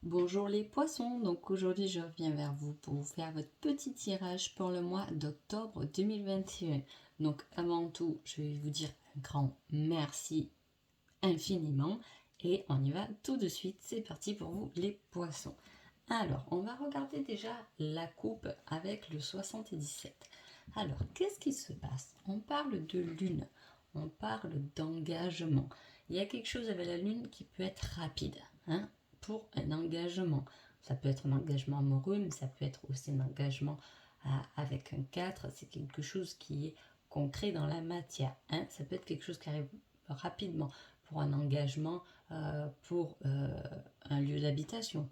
Bonjour les poissons, donc aujourd'hui je reviens vers vous pour vous faire votre petit tirage pour le mois d'octobre 2021. Donc avant tout, je vais vous dire un grand merci infiniment et on y va tout de suite, c'est parti pour vous les poissons. Alors, on va regarder déjà la coupe avec le 77. Alors, qu'est-ce qui se passe? On parle de lune, on parle d'engagement. Il y a quelque chose avec la lune qui peut être rapide, hein, pour un engagement. Ça peut être un engagement amoureux, mais ça peut être aussi un engagement avec un 4. C'est quelque chose qui est concret dans la matière, hein. Ça peut être quelque chose qui arrive rapidement pour un engagement, pour un lieu d'habitation,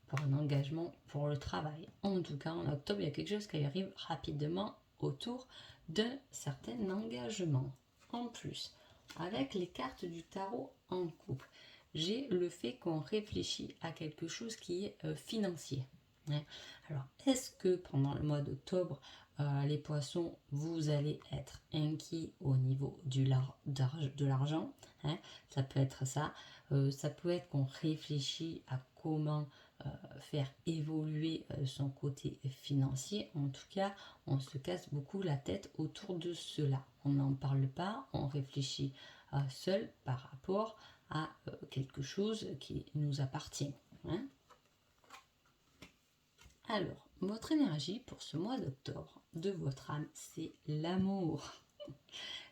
pour un engagement pour le travail. En tout cas, en octobre, il y a quelque chose qui arrive rapidement autour d'un certain engagement. En plus, avec les cartes du tarot en couple, j'ai le fait qu'on réfléchit à quelque chose qui est financier. Alors, est-ce que pendant le mois d'octobre, les poissons, vous allez être inquiets au niveau de l'argent, hein? Ça peut être ça. Ça peut être qu'on réfléchit à comment faire évoluer son côté financier. En tout cas, on se casse beaucoup la tête autour de cela. On n'en parle pas, on réfléchit seul par rapport à quelque chose qui nous appartient, hein. Alors, votre énergie pour ce mois d'octobre de votre âme, c'est l'amour.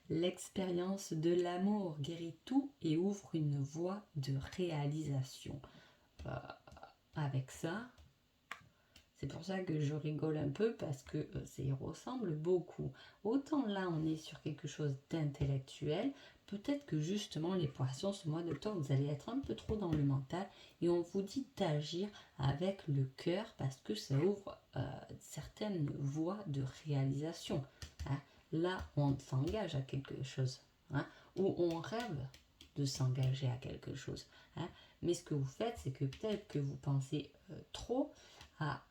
L'expérience de l'amour guérit tout et ouvre une voie de réalisation. Avec ça, c'est pour ça que je rigole un peu parce que ça y ressemble beaucoup. Autant là, on est sur quelque chose d'intellectuel. Peut-être que justement, les poissons, ce mois d'octobre, vous allez être un peu trop dans le mental et on vous dit d'agir avec le cœur parce que ça ouvre certaines voies de réalisation, hein. Là, on s'engage à quelque chose, hein, ou on rêve de s'engager à quelque chose, hein. Mais ce que vous faites, c'est que peut-être que vous pensez trop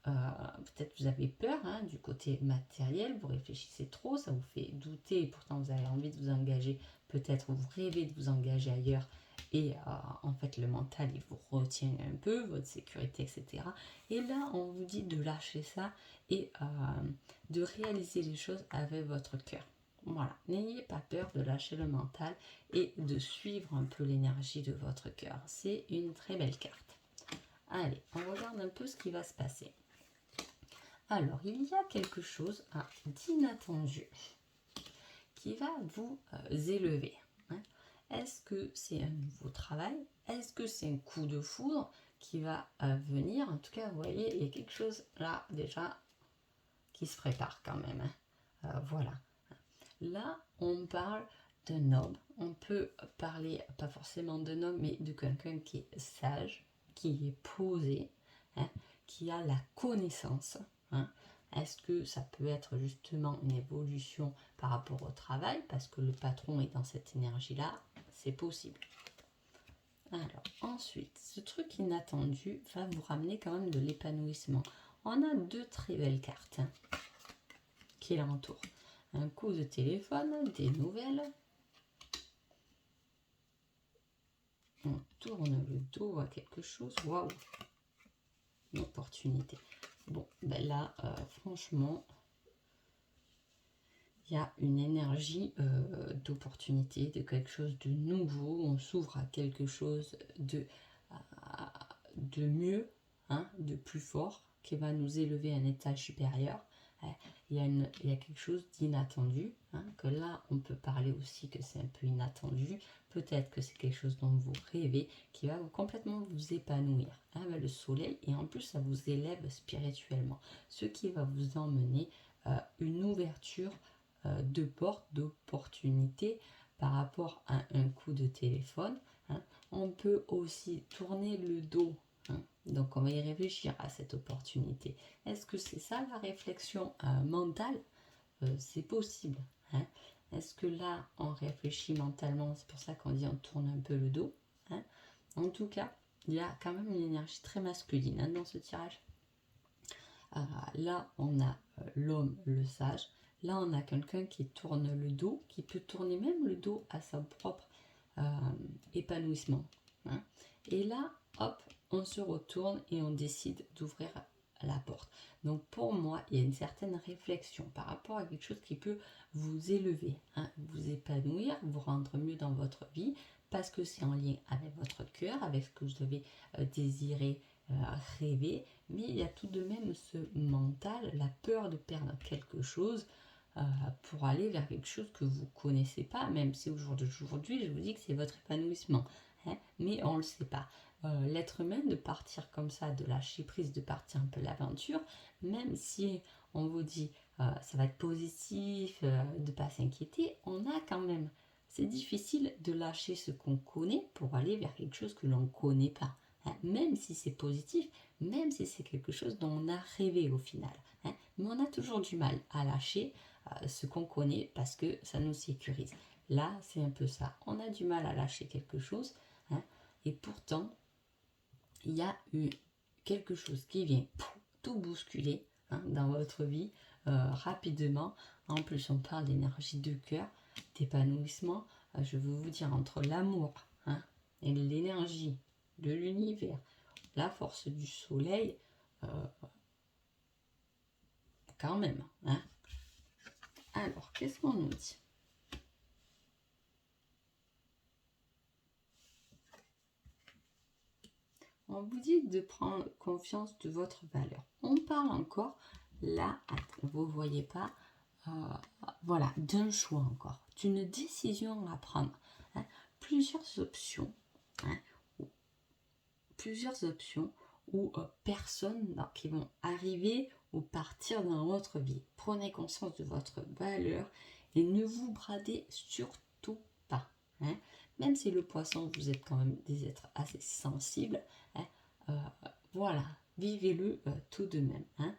peut-être vous avez peur, hein, du côté matériel, vous réfléchissez trop, ça vous fait douter et pourtant vous avez envie de vous engager, peut-être vous rêvez de vous engager ailleurs et en fait le mental il vous retient un peu, votre sécurité, etc. Et là on vous dit de lâcher ça et de réaliser les choses avec votre cœur. Voilà, n'ayez pas peur de lâcher le mental et de suivre un peu l'énergie de votre cœur. C'est une très belle carte. Allez, on regarde un peu ce qui va se passer. Alors, il y a quelque chose d'inattendu qui va vous élever, hein. Est-ce que c'est un nouveau travail? Est-ce que c'est un coup de foudre qui va venir? En tout cas, vous voyez, il y a quelque chose là déjà qui se prépare quand même, hein. Voilà. Là, on parle d'un homme. On peut parler, pas forcément d'un homme, mais de quelqu'un qui est sage, qui est posé, hein, qui a la connaissance, hein. Est-ce que ça peut être justement une évolution par rapport au travail, parce que le patron est dans cette énergie-là? C'est possible. Alors, ensuite, ce truc inattendu va vous ramener quand même de l'épanouissement. On a deux très belles cartes, hein, qui l'entourent. Un coup de téléphone, des nouvelles. On tourne le dos à quelque chose. Waouh! Une opportunité. Bon, ben là, franchement, il y a une énergie d'opportunité, de quelque chose de nouveau. On s'ouvre à quelque chose de mieux, hein, de plus fort, qui va nous élever à un étage supérieur. Il y a quelque chose d'inattendu, hein, que là on peut parler aussi que c'est un peu inattendu. Peut-être que c'est quelque chose dont vous rêvez, qui va complètement vous épanouir, hein, le soleil, et en plus ça vous élève spirituellement, ce qui va vous emmener une ouverture de porte, d'opportunité par rapport à un coup de téléphone, hein. On peut aussi tourner le dos, hein. Donc on va y réfléchir à cette opportunité. Est-ce que c'est ça la réflexion mentale? C'est possible, hein. Est-ce que là on réfléchit mentalement? C'est pour ça qu'on dit on tourne un peu le dos, hein. En tout cas, il y a quand même une énergie très masculine, hein, dans ce tirage. Là on a l'homme, le sage. Là on a quelqu'un qui tourne le dos, qui peut tourner même le dos à son propre épanouissement, hein. Et là, hop, on se retourne et on décide d'ouvrir la porte. Donc pour moi, il y a une certaine réflexion par rapport à quelque chose qui peut vous élever, hein, vous épanouir, vous rendre mieux dans votre vie, parce que c'est en lien avec votre cœur, avec ce que vous avez désiré, rêvé, mais il y a tout de même ce mental, la peur de perdre quelque chose, pour aller vers quelque chose que vous ne connaissez pas, même si aujourd'hui je vous dis que c'est votre épanouissement, hein, mais on ne le sait pas. L'être humain, de partir comme ça, de lâcher prise, de partir un peu l'aventure, même si on vous dit ça va être positif, de ne pas s'inquiéter, on a quand même. C'est difficile de lâcher ce qu'on connaît pour aller vers quelque chose que l'on ne connaît pas, hein, même si c'est positif, même si c'est quelque chose dont on a rêvé au final, hein, mais on a toujours du mal à lâcher ce qu'on connaît parce que ça nous sécurise. Là, c'est un peu ça. On a du mal à lâcher quelque chose, hein, et pourtant, il y a eu quelque chose qui vient tout bousculer, hein, dans votre vie rapidement. En plus, on parle d'énergie de cœur, d'épanouissement. Je veux vous dire, entre l'amour, hein, et l'énergie de l'univers, la force du soleil, quand même, hein. Alors, qu'est-ce qu'on nous dit? On vous dit de prendre confiance de votre valeur. On parle encore, là, vous ne voyez pas, voilà, d'un choix encore, d'une décision à prendre, hein. Plusieurs options, hein, ou personnes qui vont arriver ou partir dans votre vie. Prenez conscience de votre valeur et ne vous bradez surtout pas, hein. Même si le poisson, vous êtes quand même des êtres assez sensibles, hein, voilà, vivez-le tout de même, hein.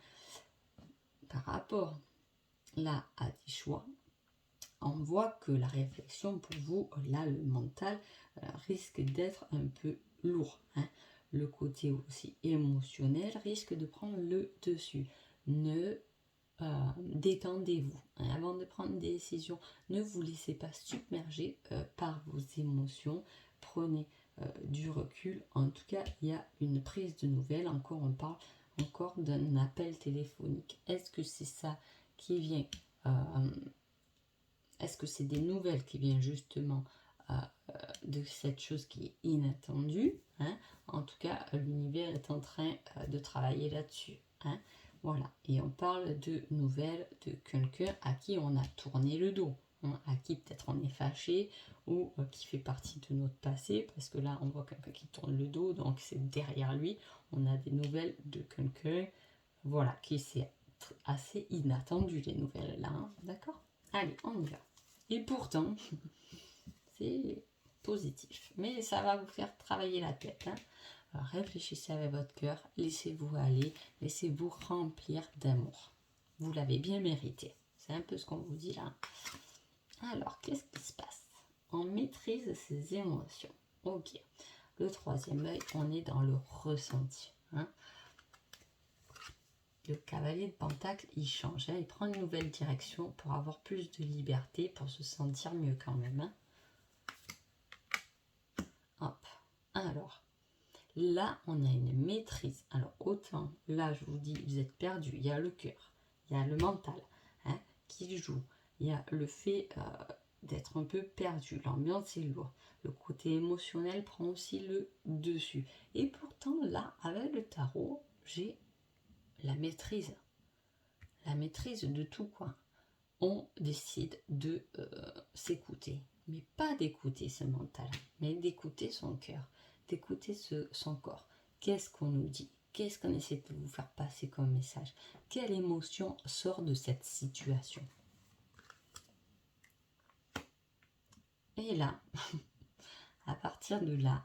Par rapport là à des choix, on voit que la réflexion pour vous, là, le mental, risque d'être un peu lourd, hein. Le côté aussi émotionnel risque de prendre le dessus. Détendez-vous, hein, avant de prendre des décisions. Ne vous laissez pas submerger par vos émotions. Prenez du recul. En tout cas, il y a une prise de nouvelles. Encore, on parle encore d'un appel téléphonique. Est-ce que c'est ça qui vient est-ce que c'est des nouvelles qui viennent justement de cette chose qui est inattendue, hein? En tout cas, l'univers est en train de travailler là-dessus, hein? Voilà, et on parle de nouvelles de quelqu'un à qui on a tourné le dos, hein? À qui peut-être on est fâché ou qui fait partie de notre passé, parce que là on voit quelqu'un qui tourne le dos, donc c'est derrière lui. On a des nouvelles de quelqu'un, voilà, qui c'est assez inattendu, les nouvelles là, hein? D'accord? Allez, on y va. Et pourtant, c'est positif. Mais ça va vous faire travailler la tête, hein. Alors, réfléchissez avec votre cœur, laissez-vous aller, laissez-vous remplir d'amour. Vous l'avez bien mérité. C'est un peu ce qu'on vous dit là. Alors, qu'est-ce qui se passe? On maîtrise ses émotions. Ok. Le troisième œil, on est dans le ressenti, hein. Le cavalier de Pentacle, il change, hein, il prend une nouvelle direction pour avoir plus de liberté, pour se sentir mieux quand même, hein. Hop. Alors, là, on a une maîtrise. Alors, autant, là, je vous dis, vous êtes perdu. Il y a le cœur, il y a le mental, hein, qui joue. Il y a le fait d'être un peu perdu. L'ambiance est lourde. Le côté émotionnel prend aussi le dessus. Et pourtant, là, avec le tarot, j'ai la maîtrise. La maîtrise de tout, quoi. On décide de s'écouter. Mais pas d'écouter ce mental, mais d'écouter son cœur, d'écouter son corps. Qu'est-ce qu'on nous dit? Qu'est-ce qu'on essaie de vous faire passer comme message? Quelle émotion sort de cette situation? Et là, à partir de là,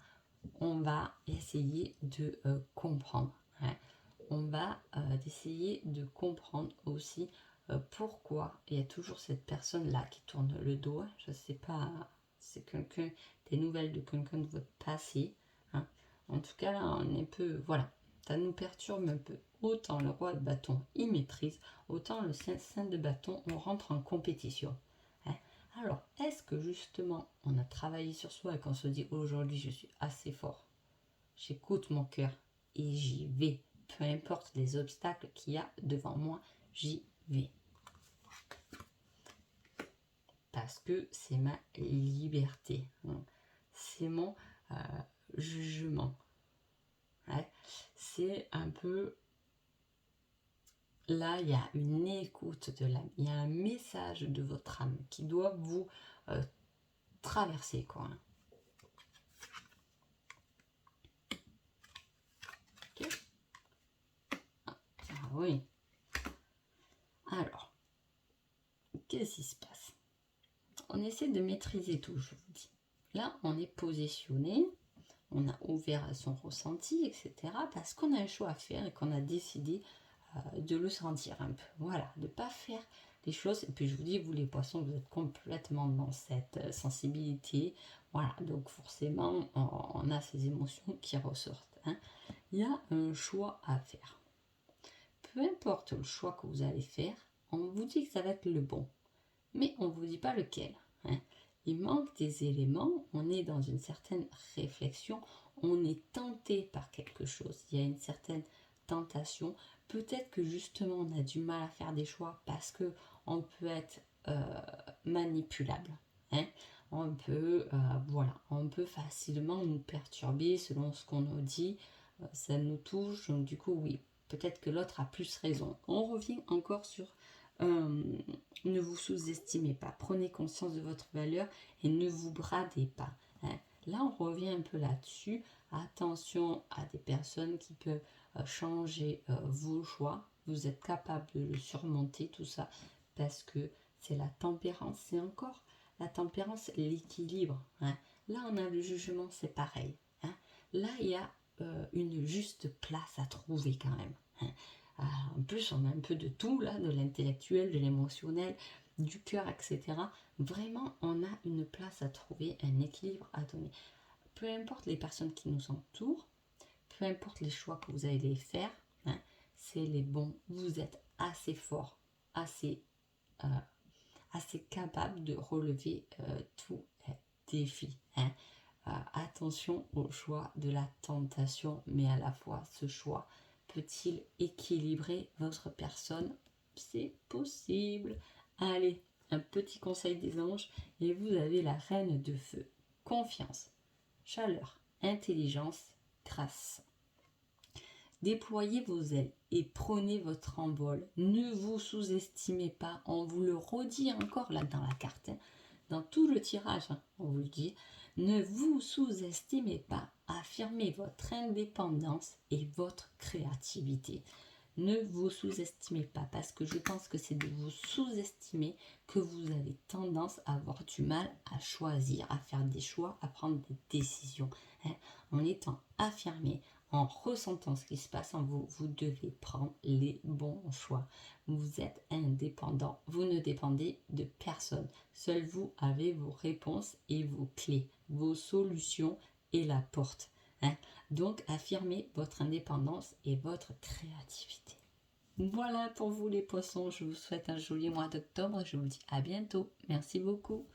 on va essayer de comprendre, hein. On va essayer de comprendre aussi pourquoi il y a toujours cette personne-là qui tourne le dos. Je ne sais pas, c'est quelqu'un, des nouvelles de quelqu'un de votre passé, hein. En tout cas, là, on est un peu, voilà, ça nous perturbe un peu. Autant le roi de bâton, il maîtrise, autant le saint de bâton, on rentre en compétition, hein. Alors, est-ce que justement, on a travaillé sur soi et qu'on se dit aujourd'hui, je suis assez fort, j'écoute mon cœur et j'y vais. Peu importe les obstacles qu'il y a devant moi, j'y vais. Parce que c'est ma liberté. C'est mon jugement. Ouais. C'est un peu... Là, il y a une écoute de l'âme. Il y a un message de votre âme qui doit vous traverser, quoi. Ok. Ah oui. Alors, qu'est-ce qui se passe? On essaie de maîtriser tout, je vous dis. Là, on est positionné, on a ouvert à son ressenti, etc. Parce qu'on a un choix à faire et qu'on a décidé de le sentir un peu. Voilà, de ne pas faire les choses. Et puis je vous dis, vous les poissons, vous êtes complètement dans cette sensibilité. Voilà, donc forcément, on a ces émotions qui ressortent. Hein. Il y a un choix à faire. Peu importe le choix que vous allez faire, on vous dit que ça va être le bon. Mais on ne vous dit pas lequel. Hein. Il manque des éléments, on est dans une certaine réflexion, on est tenté par quelque chose. Il y a une certaine tentation. Peut-être que justement on a du mal à faire des choix parce que on peut être manipulable. Hein. On peut facilement nous perturber selon ce qu'on nous dit. Ça nous touche, donc du coup oui, peut-être que l'autre a plus raison. On revient encore sur ne vous sous-estimez pas, prenez conscience de votre valeur et ne vous bradez pas. Hein. Là, on revient un peu là-dessus. Attention à des personnes qui peuvent changer vos choix. Vous êtes capable de le surmonter, tout ça, parce que c'est la tempérance. C'est encore la tempérance, l'équilibre. Hein. Là, on a le jugement, c'est pareil. Hein. Là, il y a une juste place à trouver quand même. Hein. En plus, on a un peu de tout, là, de l'intellectuel, de l'émotionnel, du cœur, etc. Vraiment, on a une place à trouver, un équilibre à donner. Peu importe les personnes qui nous entourent, peu importe les choix que vous allez faire, hein, c'est les bons. Vous êtes assez fort, assez capable de relever tous les défis. Hein. Attention au choix de la tentation, mais à la fois ce choix peut-il équilibrer votre personne? C'est possible. Allez, un petit conseil des anges et vous avez la reine de feu. Confiance, chaleur, intelligence, grâce. Déployez vos ailes et prenez votre envol. Ne vous sous-estimez pas. On vous le redit encore là dans la carte. Hein. Dans tout le tirage, hein, on vous le dit. Ne vous sous-estimez pas. Affirmez votre indépendance et votre créativité. Ne vous sous-estimez pas parce que je pense que c'est de vous sous-estimer que vous avez tendance à avoir du mal à choisir, à faire des choix, à prendre des décisions. Hein. En étant affirmé, en ressentant ce qui se passe en vous, vous devez prendre les bons choix. Vous êtes indépendant, vous ne dépendez de personne. Seul vous avez vos réponses et vos clés, vos solutions et la porte. Hein. Donc affirmez votre indépendance et votre créativité. Voilà pour vous les poissons, je vous souhaite un joli mois d'octobre, je vous dis à bientôt. Merci beaucoup.